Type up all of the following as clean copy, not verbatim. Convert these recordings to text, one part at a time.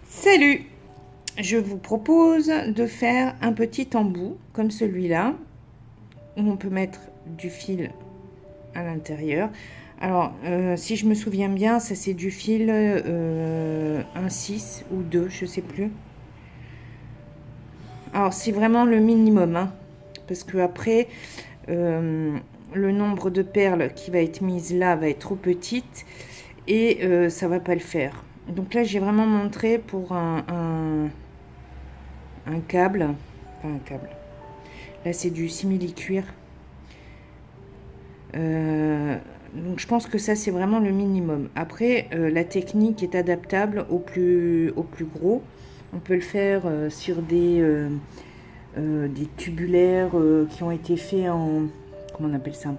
Salut! Je vous propose de faire un petit embout comme celui-là, où on peut mettre du fil à l'intérieur. Alors, si je me souviens bien, ça c'est du fil 1,6 ou 2, je sais plus. Alors, c'est vraiment le minimum, hein, parce que après, le nombre de perles qui va être mise là va être trop petite et ça va pas le faire. Donc là, j'ai vraiment montré pour un câble, enfin un câble. Là, c'est du simili-cuir. Donc je pense que ça c'est vraiment le minimum. Après la technique est adaptable au plus gros. On peut le faire sur des tubulaires qui ont été faits en, comment on appelle ça,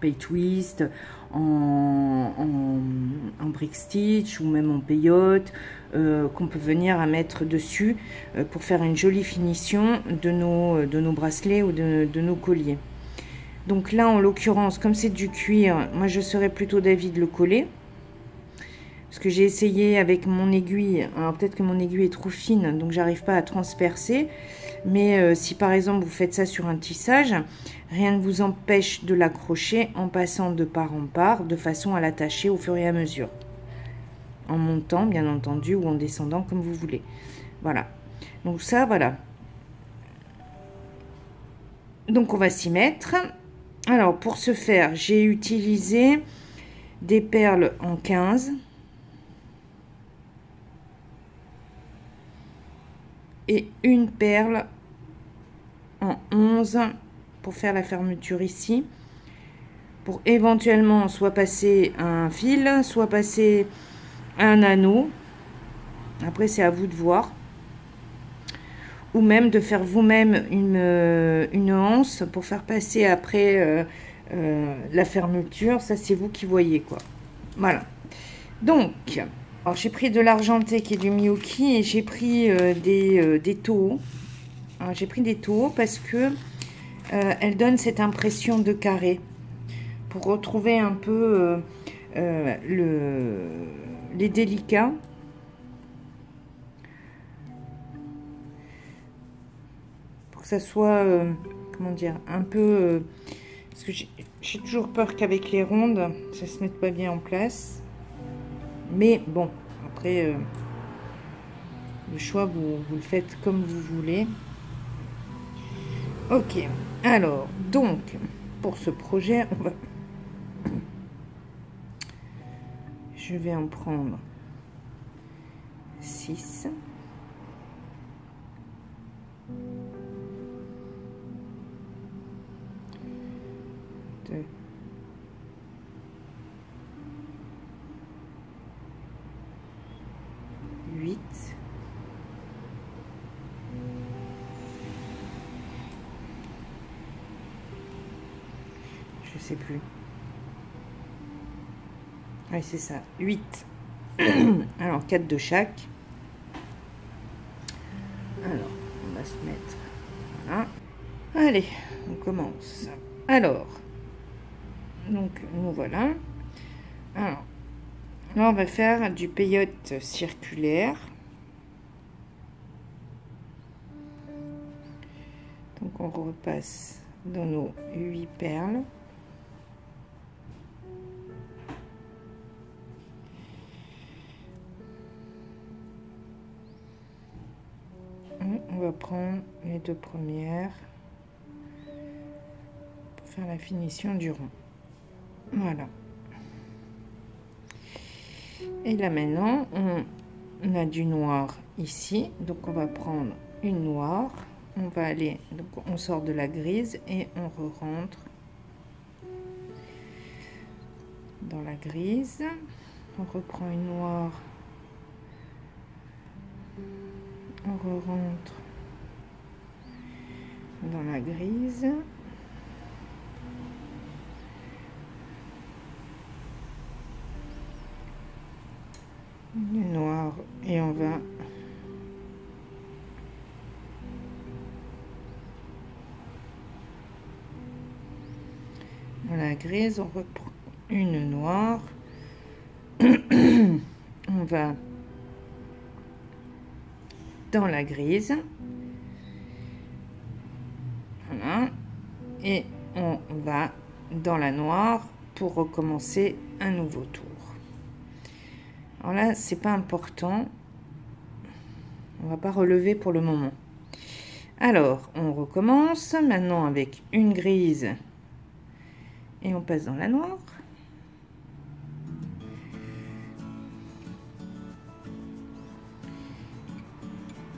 pay twist, en brick stitch ou même en peyote, qu'on peut venir à mettre dessus pour faire une jolie finition de nos bracelets ou de nos colliers. Donc là, en l'occurrence, comme c'est du cuir, moi je serais plutôt d'avis de le coller. Parce que j'ai essayé avec mon aiguille. Alors peut-être que mon aiguille est trop fine, donc j'arrive pas à transpercer. Mais si par exemple vous faites ça sur un tissage, rien ne vous empêche de l'accrocher en passant de part en part, de façon à l'attacher au fur et à mesure. En montant, bien entendu, ou en descendant, comme vous voulez. Voilà. Donc ça, voilà. Donc on va s'y mettre. Alors, pour ce faire, j'ai utilisé des perles en 15 et une perle en 11 pour faire la fermeture ici. Pour éventuellement soit passer un fil, soit passer un anneau. Après, c'est à vous de voir. Ou même de faire vous-même une anse pour faire passer après la fermeture. Ça, c'est vous qui voyez, quoi. Voilà. Donc, j'ai pris de l'argenté qui est du Miyuki et j'ai pris des taureaux. J'ai pris des taureaux parce que elles donnent cette impression de carré. Pour retrouver un peu les délicats. Ça soit, comment dire, un peu... parce que j'ai toujours peur qu'avec les rondes, ça se mette pas bien en place. Mais bon, après, le choix, vous le faites comme vous voulez. Ok, alors, donc, pour ce projet, je vais en prendre 6. 2, 8, je sais plus. Oui, c'est ça, 8. Alors, 4 de chaque. Alors, on va se mettre... Voilà. Allez, on commence. Alors, donc, nous voilà. Alors, là, on va faire du peyote circulaire. Donc, on repasse dans nos 8 perles. On va prendre les 2 premières pour faire la finition du rond. Voilà. Et là maintenant, on a du noir ici. Donc on va prendre une noire. On va aller, donc on sort de la grise et on re-rentre dans la grise. On reprend une noire. On re-rentre dans la grise. Le noir et on va la grise, on reprend une noire. On va dans la grise. Voilà. Et on va dans la noire pour recommencer un nouveau tour. Alors là, c'est pas important. On va pas relever pour le moment. Alors, on recommence maintenant avec une grise et on passe dans la noire.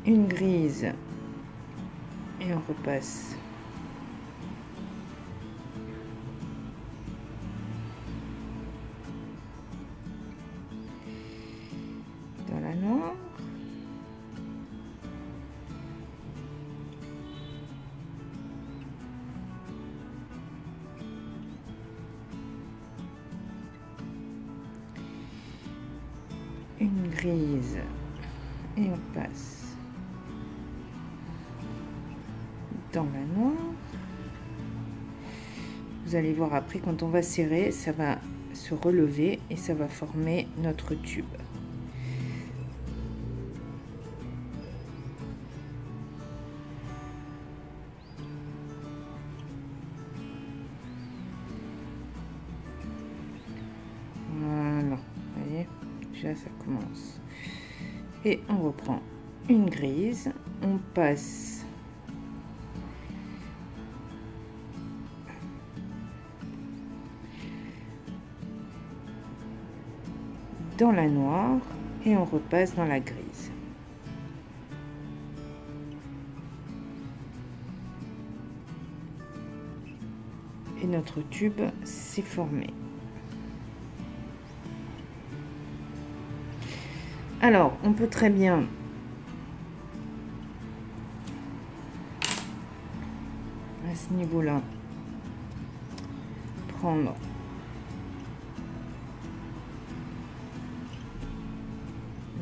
Une grise et on repasse dans la noire. Une grise et on passe dans la noire. Vous allez voir après, quand on va serrer, ça va se relever et ça va former notre tube. Voilà, vous voyez, déjà ça commence. Et on reprend une grise, on passe dans la noire et on repasse dans la grise. Et notre tube s'est formé. Alors, on peut très bien à ce niveau-là prendre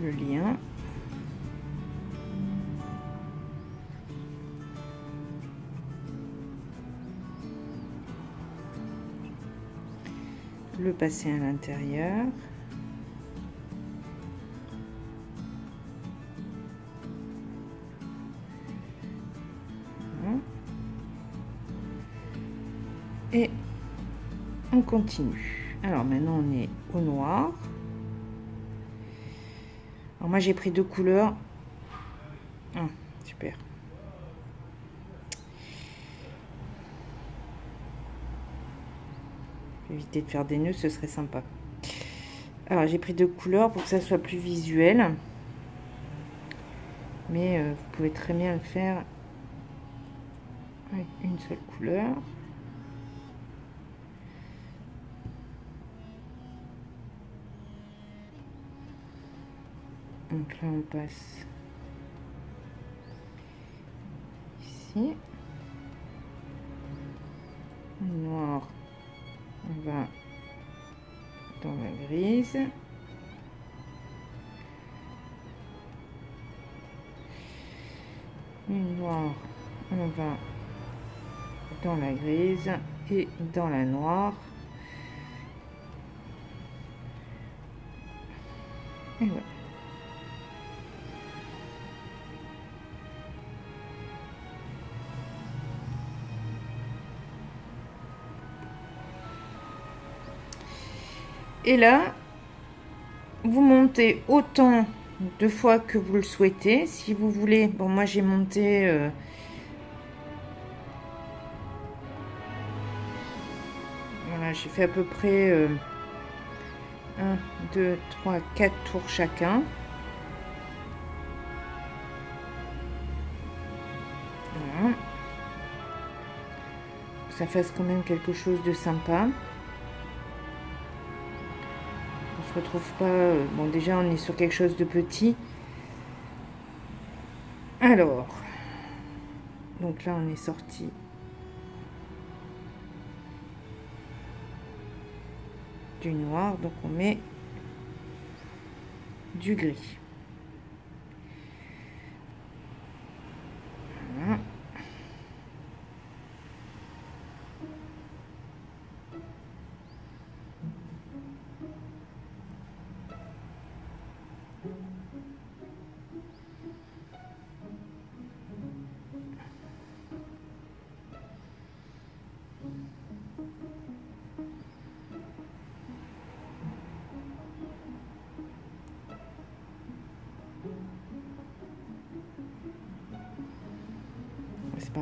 le lien, le passer à l'intérieur, et on continue. Alors maintenant on est au noir. Alors moi j'ai pris deux couleurs. Ah, super. Éviter de faire des nœuds, ce serait sympa. Alors j'ai pris deux couleurs pour que ça soit plus visuel. Mais vous pouvez très bien le faire avec une seule couleur. Donc là on passe ici. Noir, on va dans la grise. Une noire, on va dans la grise et dans la noire. Et voilà. Et là, vous montez autant de fois que vous le souhaitez. Si vous voulez, bon moi j'ai monté voilà, j'ai fait à peu près 1, 2, 3, 4 tours chacun. Voilà. Ça fasse quand même quelque chose de sympa. On se retrouve pas, bon déjà on est sur quelque chose de petit. Alors, donc là on est sorti du noir, donc on met du gris. Voilà.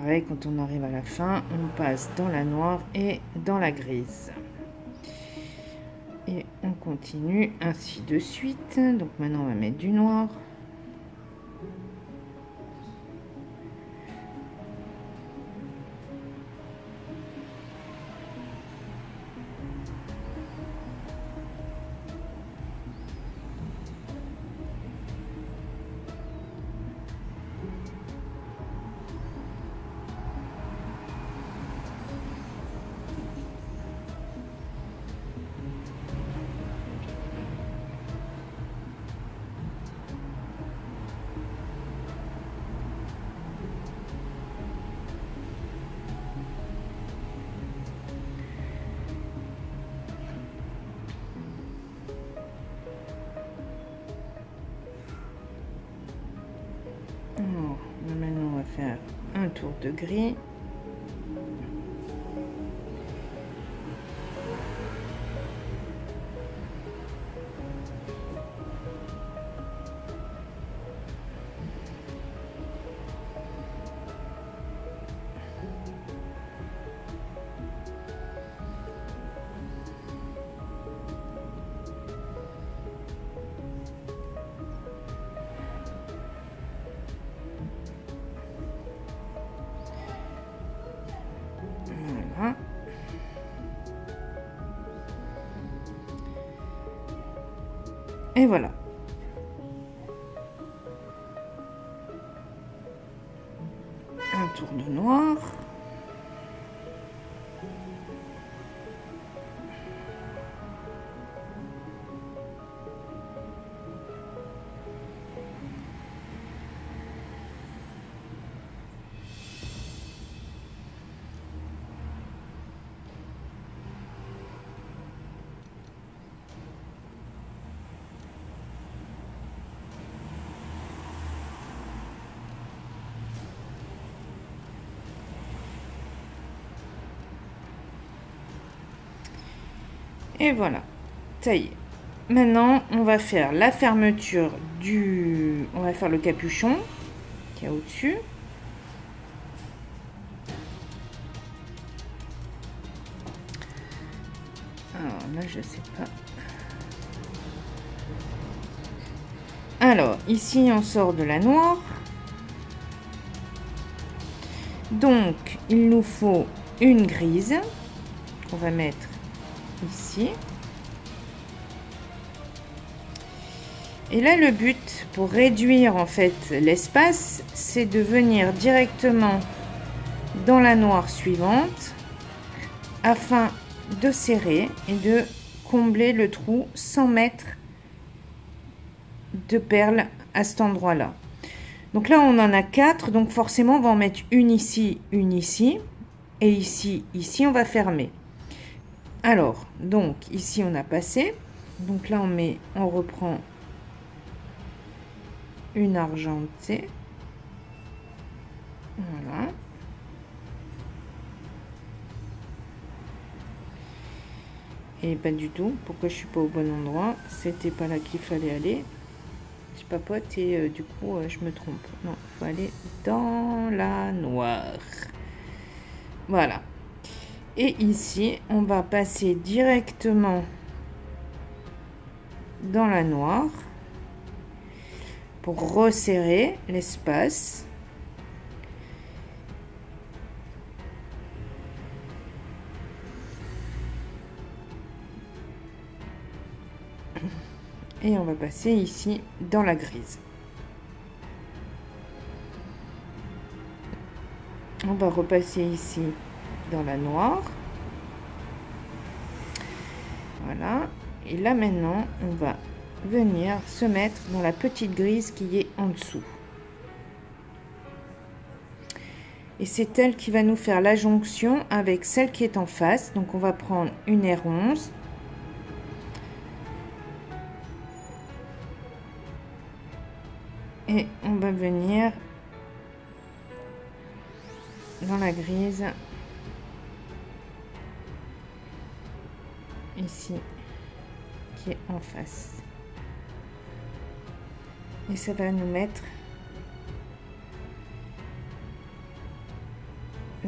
pareil, quand on arrive à la fin, on passe dans la noire et dans la grise. Et on continue ainsi de suite. Donc maintenant, on va mettre du noir. Alors, maintenant, on va faire un tour de gris. Voilà. Et voilà. Un tour de noir. Et voilà, ça y est. Maintenant, on va faire la fermeture du... On va faire le capuchon qu'il y a au-dessus. Alors là, je sais pas. Alors, ici, on sort de la noire. Donc, il nous faut une grise qu'on va mettre ici. Et là, le but pour réduire en fait l'espace, c'est de venir directement dans la noire suivante afin de serrer et de combler le trou sans mettre de perles à cet endroit-là. Donc là, on en a 4, donc forcément, on va en mettre une ici, et ici, on va fermer. Alors, donc, ici, on a passé. Donc là, on reprend une argentée. Voilà. Et pas du tout. Pourquoi je suis pas au bon endroit? C'était pas là qu'il fallait aller. Je papote et du coup, je me trompe. Non, il faut aller dans la noire. Voilà. Et ici, on va passer directement dans la noire pour resserrer l'espace. Et on va passer ici dans la grise. On va repasser ici dans la noire. Voilà. Et là maintenant, on va venir se mettre dans la petite grise qui est en dessous. Et c'est elle qui va nous faire la jonction avec celle qui est en face. Donc on va prendre une R11. Et on va venir dans la grise ici qui est en face. Et ça va nous mettre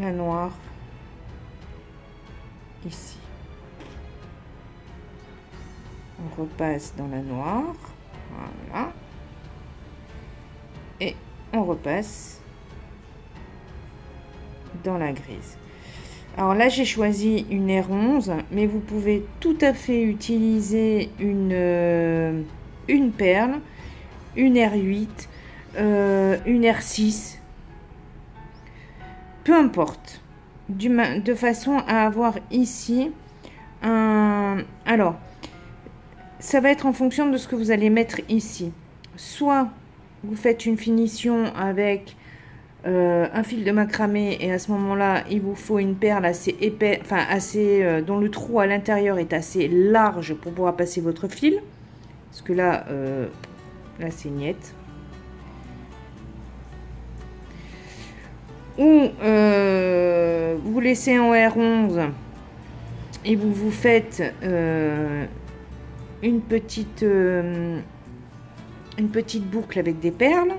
la noire ici. On repasse dans la noire, voilà, et on repasse dans la grise. Alors là, j'ai choisi une R11, mais vous pouvez tout à fait utiliser une perle, une R8, une R6, peu importe, de façon à avoir ici un... Alors, ça va être en fonction de ce que vous allez mettre ici. Soit vous faites une finition avec un fil de macramé et à ce moment-là, il vous faut une perle assez épais, enfin assez dont le trou à l'intérieur est assez large pour pouvoir passer votre fil. Parce que là, là c'est niette. Ou vous laissez en R11 et vous vous faites une petite boucle avec des perles,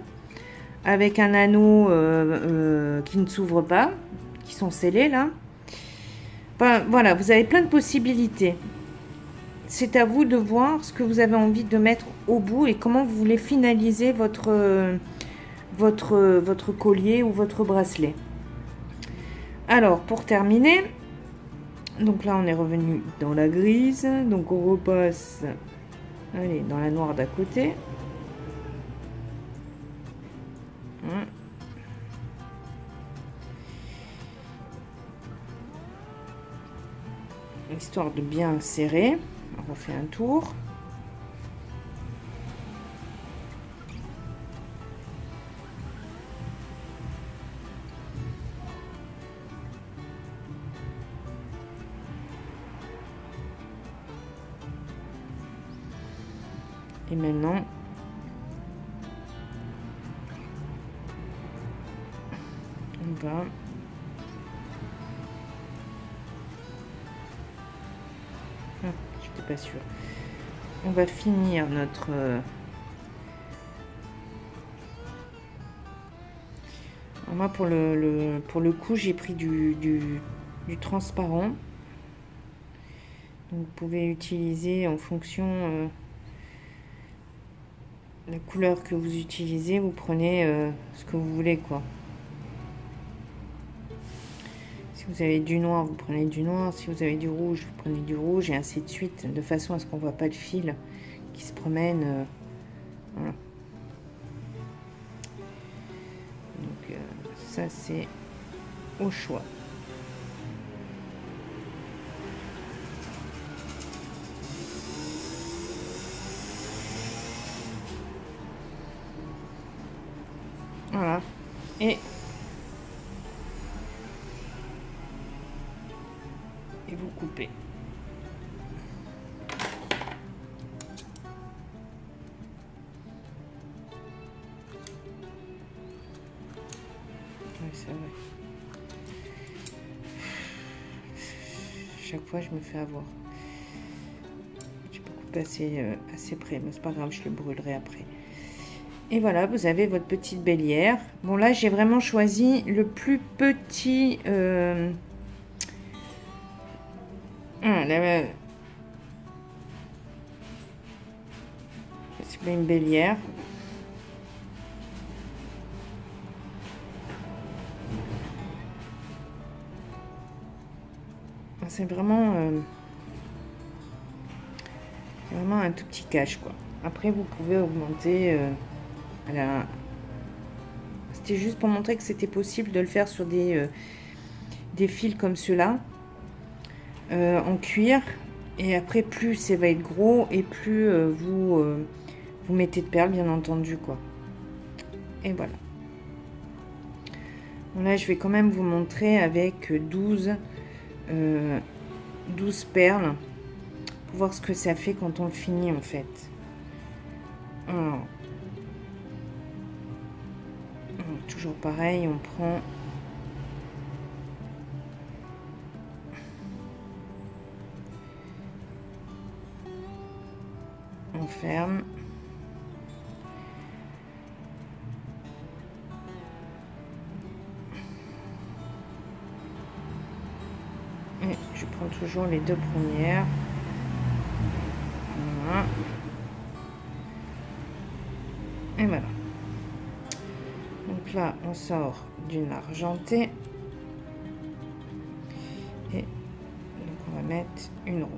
avec un anneau qui ne s'ouvre pas, qui sont scellés là. Enfin, voilà, vous avez plein de possibilités. C'est à vous de voir ce que vous avez envie de mettre au bout et comment vous voulez finaliser votre collier ou votre bracelet. Alors, pour terminer, donc là, on est revenu dans la grise. Donc, on repasse, allez, dans la noire d'à côté. Histoire de bien serrer, on refait un tour. Et maintenant, on va j'étais pas sûre. On va finir notre moi pour le coup j'ai pris du transparent. Donc, vous pouvez utiliser en fonction de la couleur que vous utilisez, vous prenez ce que vous voulez quoi. Si vous avez du noir, vous prenez du noir. Si vous avez du rouge, vous prenez du rouge et ainsi de suite, de façon à ce qu'on ne voit pas le fil qui se promène. Voilà. Donc ça c'est au choix. Voilà. Et vous coupez. Oui, c'est vrai. Chaque fois, je me fais avoir. J'ai pas coupé assez près, mais c'est pas grave, je le brûlerai après. Et voilà, vous avez votre petite bélière. Bon, là, j'ai vraiment choisi le plus petit... c'est une bélière. C'est vraiment... vraiment un tout petit cache, quoi. Après, vous pouvez augmenter... C'était juste pour montrer que c'était possible de le faire sur des fils comme ceux-là, en cuir. Et après, plus ça va être gros et plus vous mettez de perles, bien entendu, quoi. Et voilà. Bon, là, je vais quand même vous montrer avec 12 perles pour voir ce que ça fait quand on le finit, en fait. Alors, toujours pareil, on prend on ferme, Et je prends toujours les deux premières. Voilà. Et voilà. Donc là, on sort d'une argentée. Et donc, on va mettre une rose.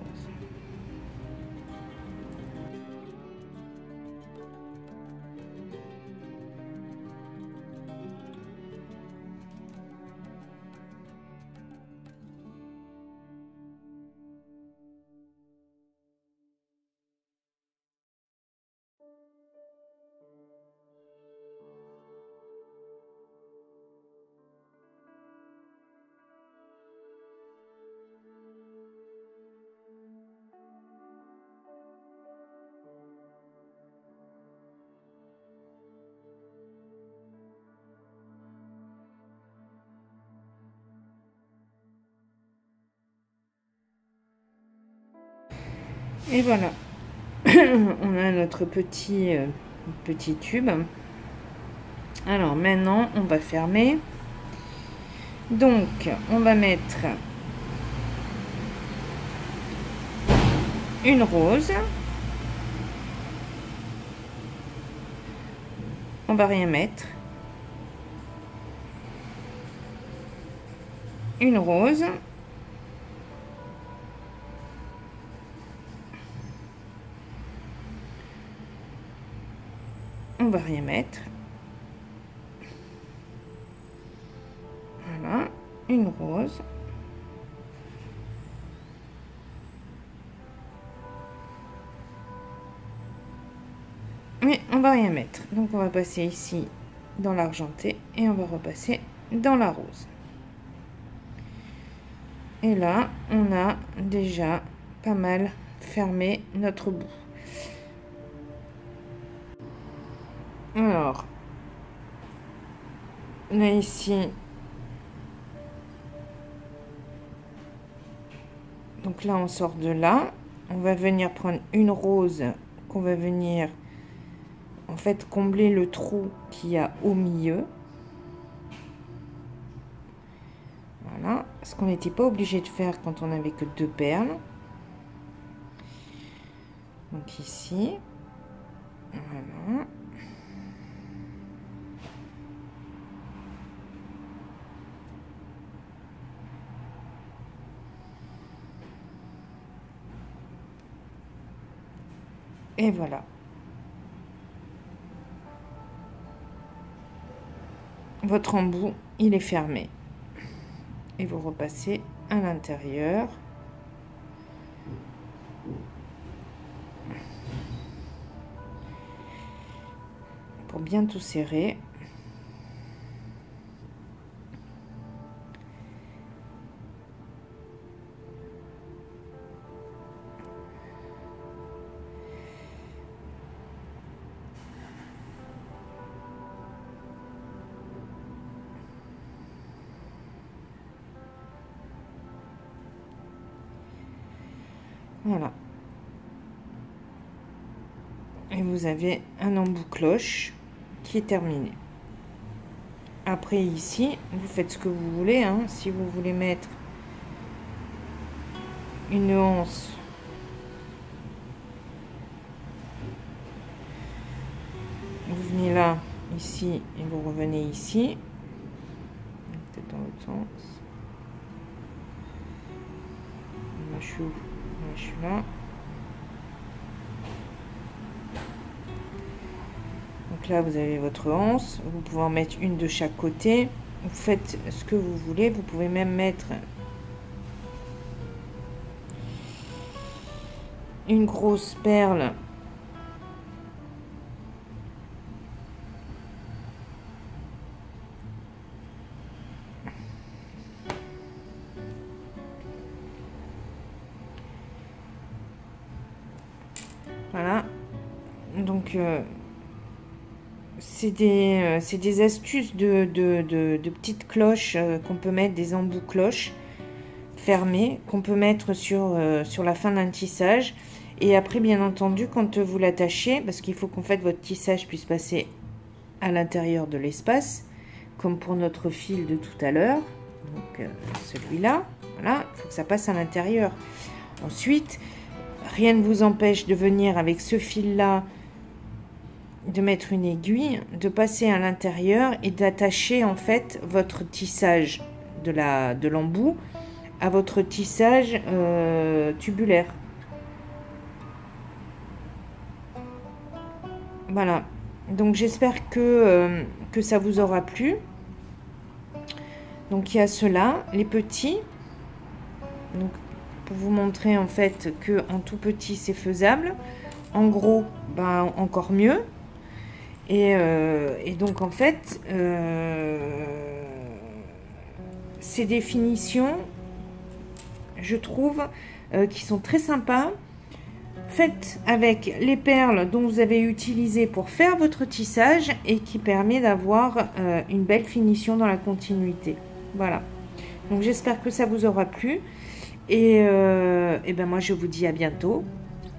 Et voilà, on a notre petit tube. Alors maintenant, on va fermer. Donc, on va mettre une rose. On va rien mettre. Une rose. On va rien mettre. Voilà, une rose. Mais on va rien mettre. Donc on va passer ici dans l'argenté et on va repasser dans la rose. Et là, on a déjà pas mal fermé notre bout. Alors, là ici, donc là on sort de là, on va venir prendre une rose qu'on va venir en fait combler le trou qu'il y a au milieu. Voilà, ce qu'on n'était pas obligé de faire quand on n'avait que deux perles. Donc ici, voilà. Et voilà. Votre embout, il est fermé. Et vous repassez à l'intérieur. Pour bien tout serrer. Voilà. Et vous avez un embout cloche qui est terminé. Après ici, vous faites ce que vous voulez. Hein. Si vous voulez mettre une anse, vous venez là, ici, et vous revenez ici. Peut-être dans l'autre sens. Là, je suis où? Là, je suis là. Donc là, vous avez votre anse. Vous pouvez en mettre une de chaque côté. Vous faites ce que vous voulez. Vous pouvez même mettre une grosse perle. Voilà. Donc, c'est des astuces de petites cloches qu'on peut mettre, des embouts cloches fermés, qu'on peut mettre sur la fin d'un tissage. Et après, bien entendu, quand vous l'attachez, parce qu'il faut qu'en fait votre tissage puisse passer à l'intérieur de l'espace, comme pour notre fil de tout à l'heure, donc celui-là, Voilà, il faut que ça passe à l'intérieur. Ensuite, rien ne vous empêche de venir avec ce fil-là, de mettre une aiguille, de passer à l'intérieur et d'attacher en fait votre tissage de l'embout à votre tissage tubulaire. Voilà, donc j'espère que ça vous aura plu. Donc il y a ceux-là, les petits. Donc pour vous montrer en fait que en tout petit c'est faisable. En gros, ben, encore mieux. Et donc en fait, ces définitions, je trouve, qui sont très sympas. Faites avec les perles dont vous avez utilisé pour faire votre tissage et qui permet d'avoir une belle finition dans la continuité. Voilà. Donc j'espère que ça vous aura plu. Et ben moi je vous dis à bientôt.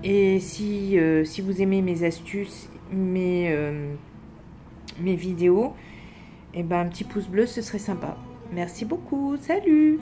Et si vous aimez mes astuces, mes vidéos, et ben un petit pouce bleu, ce serait sympa. Merci beaucoup. Salut!